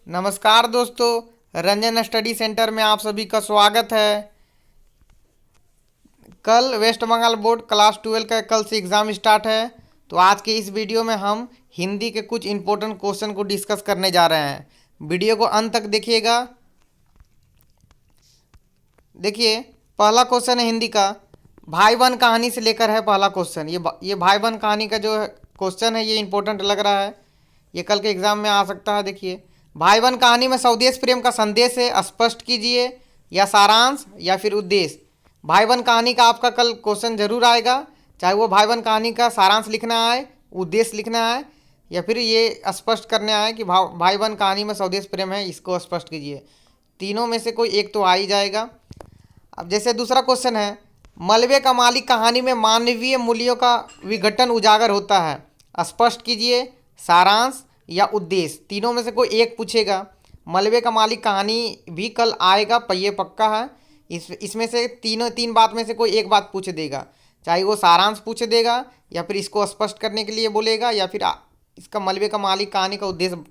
नमस्कार दोस्तों, Ranjan study centre में आप सभी का स्वागत है। कल वेस्ट बंगाल बोर्ड क्लास 12 का कल से एग्ज़ाम स्टार्ट है। तो आज के इस वीडियो में हम हिंदी के कुछ इंपॉर्टेंट क्वेश्चन को डिस्कस करने जा रहे हैं। वीडियो को अंत तक देखिएगा। देखिए, पहला क्वेश्चन है हिंदी का, भाई बहन कहानी से लेकर है पहला क्वेश्चन। ये भाई बहन कहानी का जो क्वेश्चन है ये इंपॉर्टेंट लग रहा है, ये कल के एग्जाम में आ सकता है। देखिए, भाई बहन कहानी में स्वदेश प्रेम का संदेश है, स्पष्ट कीजिए, या सारांश या फिर उद्देश्य। भाई बहन कहानी का आपका कल क्वेश्चन जरूर आएगा, चाहे वो भाई बहन कहानी का सारांश लिखना आए, उद्देश्य लिखना है, या फिर ये स्पष्ट करने आए कि भाई बहन कहानी में स्वदेश प्रेम है, इसको स्पष्ट कीजिए। तीनों में से कोई एक तो आ ही जाएगा। अब जैसे दूसरा क्वेश्चन है, मलबे का मालिक कहानी में मानवीय मूल्यों का विघटन उजागर होता है, स्पष्ट कीजिए, सारांश या उद्देश्य। तीनों में से कोई एक पूछेगा। मलबे का मालिक कहानी भी कल आएगा, ये पक्का है। इसमें से तीन बात में से कोई एक बात पूछ देगा, चाहे वो सारांश पूछ देगा या फिर इसको स्पष्ट करने के लिए बोलेगा, या फिर इसका मलबे का मालिक कहानी का उद्देश्य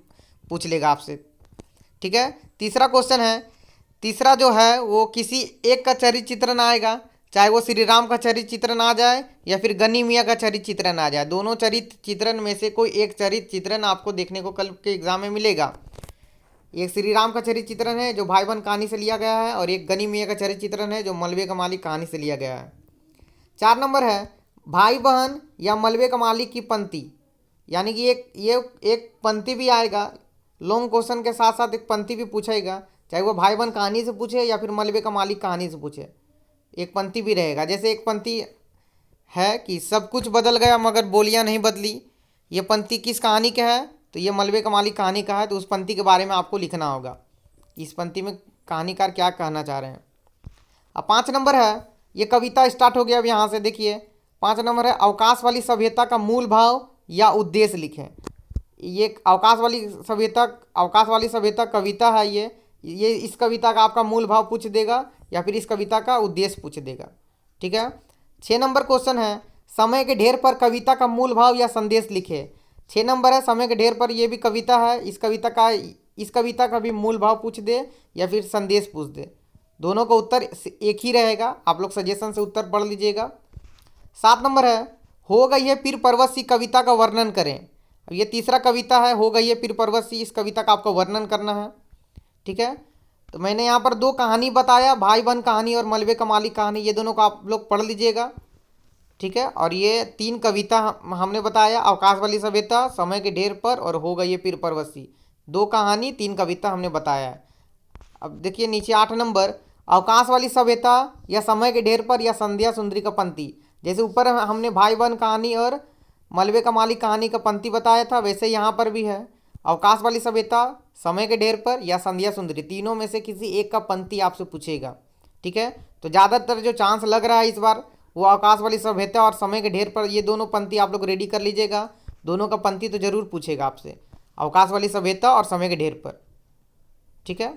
पूछ लेगा आपसे। ठीक है। तीसरा क्वेश्चन है, तीसरा जो है वो किसी एक का चरित्र चित्रण आएगा, चाहे वो श्री राम का चरित्र चित्रण आ जाए या फिर गनी मियाँ का चरित्र चित्रण आ जाए। दोनों चरित्र चित्रण में से कोई एक चरित्र चित्रण आपको देखने को कल के एग्जाम में मिलेगा। एक श्री राम का चरित्र चित्रण है जो भाई बहन कहानी से लिया गया है, और एक गनी मियाँ का चरित्र चित्रण है जो मलबे का मालिक कहानी से लिया गया है। 4 नंबर है, भाई बहन या मलबे का मालिक की पंक्ति, यानी कि एक पंक्ति भी आएगा। लॉन्ग क्वेश्चन के साथ साथ एक पंक्ति भी पूछेगा, चाहे वो भाई बहन कहानी से पूछे या फिर मलबे का मालिक कहानी से पूछे, एक पंक्ति भी रहेगा। जैसे एक पंक्ति है कि सब कुछ बदल गया मगर बोलियां नहीं बदली। ये पंक्ति किस कहानी का है? तो ये मलबे का मालिक कहानी का है। तो उस पंक्ति के बारे में आपको लिखना होगा, इस पंक्ति में कहानीकार क्या कहना चाह रहे हैं। अब 5 नंबर है, ये कविता स्टार्ट हो गया। अब यहाँ से देखिए, 5 नंबर है, अवकाश वाली सभ्यता का मूल भाव या उद्देश्य लिखें। ये अवकाश वाली सभ्यता कविता है। ये इस कविता का आपका मूल भाव पूछ देगा या फिर इस कविता का उद्देश्य पूछ देगा। ठीक है। 6 नंबर क्वेश्चन है, समय के ढेर पर कविता का मूल भाव या संदेश लिखे। 6 नंबर है, समय के ढेर पर, ये भी कविता है। इस कविता का भी मूल भाव पूछ दे या फिर संदेश पूछ दे। दोनों का उत्तर एक ही रहेगा, आप लोग सजेशन से उत्तर पढ़ लीजिएगा। 7 नंबर है, हो गई है पीर पर्वत सी कविता का वर्णन करें। अब ये तीसरा कविता है, हो गई है पीर पर्वत सी, इस कविता का आपको वर्णन करना है। ठीक है। तो मैंने यहाँ पर 2 कहानी बताया, भाई बहन कहानी और मलबे का मालिक कहानी, ये दोनों को आप लोग पढ़ लीजिएगा। ठीक है। और ये 3 कविता हमने बताया, अवकाश वाली सभ्यता, समय के ढेर पर और हो गई है पीर पर्वत सी। 2 कहानी 3 कविता हमने बताया है। अब देखिए नीचे 8 नंबर, अवकाश वाली सभ्यता या समय के ढेर पर या संध्या सुंदरी का पंक्ति। जैसे ऊपर हमने भाई बहन कहानी और मलबे का मालिक कहानी का पंक्ति बताया था, वैसे यहाँ पर भी है। अवकाश वाली सभ्यता, समय के ढेर पर या संध्या सुंदरी, तीनों में से किसी एक का पंक्ति आपसे पूछेगा। ठीक है। तो ज़्यादातर जो चांस लग रहा है इस बार, वो अवकाश वाली सभ्यता और समय के ढेर पर, ये दोनों पंक्ति आप लोग रेडी कर लीजिएगा। दोनों का पंक्ति तो जरूर पूछेगा आपसे, अवकाश वाली सभ्यता और समय के ढेर पर। ठीक है,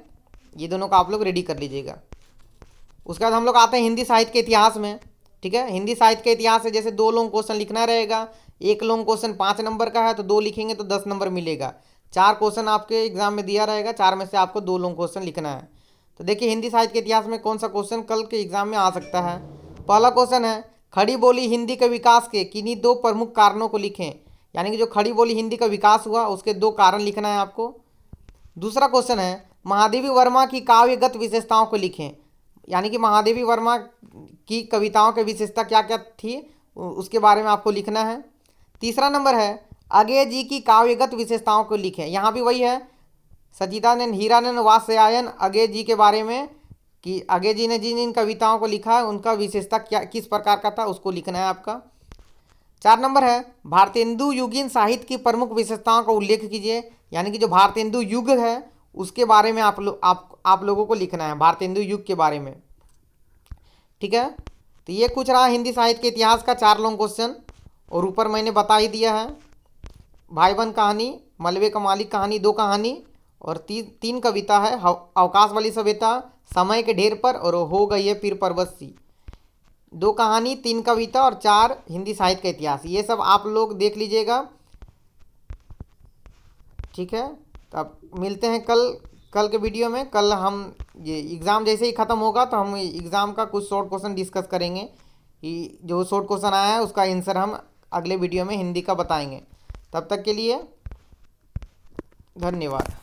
ये दोनों का आप लोग रेडी कर लीजिएगा। उसके बाद हम लोग आते हैं हिंदी साहित्य के इतिहास में। ठीक है। हिंदी साहित्य के इतिहास से जैसे 2 लॉन्ग क्वेश्चन लिखना रहेगा। एक लॉन्ग क्वेश्चन 5 नंबर का है, तो 2 लिखेंगे तो 10 नंबर मिलेगा। 4 क्वेश्चन आपके एग्जाम में दिया रहेगा, 4 में से आपको 2 लॉन्ग क्वेश्चन लिखना है। तो देखिए, हिंदी साहित्य के इतिहास में कौन सा क्वेश्चन कल के एग्जाम में आ सकता है। पहला क्वेश्चन है, खड़ी बोली हिंदी के विकास के किन्हीं 2 प्रमुख कारणों को लिखें। यानी कि जो खड़ी बोली हिंदी का विकास हुआ उसके 2 कारण लिखना है आपको। दूसरा क्वेश्चन है, महादेवी वर्मा की काव्यगत विशेषताओं को लिखें। यानी कि महादेवी वर्मा की कविताओं की विशेषता क्या क्या थी उसके बारे में आपको लिखना है। तीसरा नंबर है, अगेय जी की काव्यगत विशेषताओं को लिखें। यहाँ भी वही है, सचिदानंद हीरानंद वात्स्यायन अगेय जी के बारे में, कि अगेय जी ने जिन कविताओं को लिखा है उनका विशेषता क्या किस प्रकार का था उसको लिखना है आपका। 4 नंबर है, भारतेंदु युगीन साहित्य की प्रमुख विशेषताओं का उल्लेख कीजिए। यानी कि जो भारतेंदु युग है उसके बारे में आप लोगों को लिखना है, भारतेंदु युग के बारे में। ठीक है। तो ये कुछ रहा हिंदी साहित्य के इतिहास का 4 लॉन्ग क्वेश्चन। और ऊपर मैंने बता ही दिया है, भाई बहन कहानी, मलबे का मालिक कहानी 2 कहानी, और 3 कविता है, अवकाश वाली सभ्यता, समय के ढेर पर और हो गई है पीर पर्वत सी। 2 कहानी, 3 कविता और 4 हिंदी साहित्य का इतिहास, ये सब आप लोग देख लीजिएगा। ठीक है। तो अब मिलते हैं कल के वीडियो में। कल हम ये एग्ज़ाम जैसे ही ख़त्म होगा तो हम एग्ज़ाम का कुछ शॉर्ट क्वेश्चन डिस्कस करेंगे कि जो शॉर्ट क्वेश्चन आया है उसका आंसर हम अगले वीडियो में हिंदी का बताएंगे। तब तक के लिए धन्यवाद।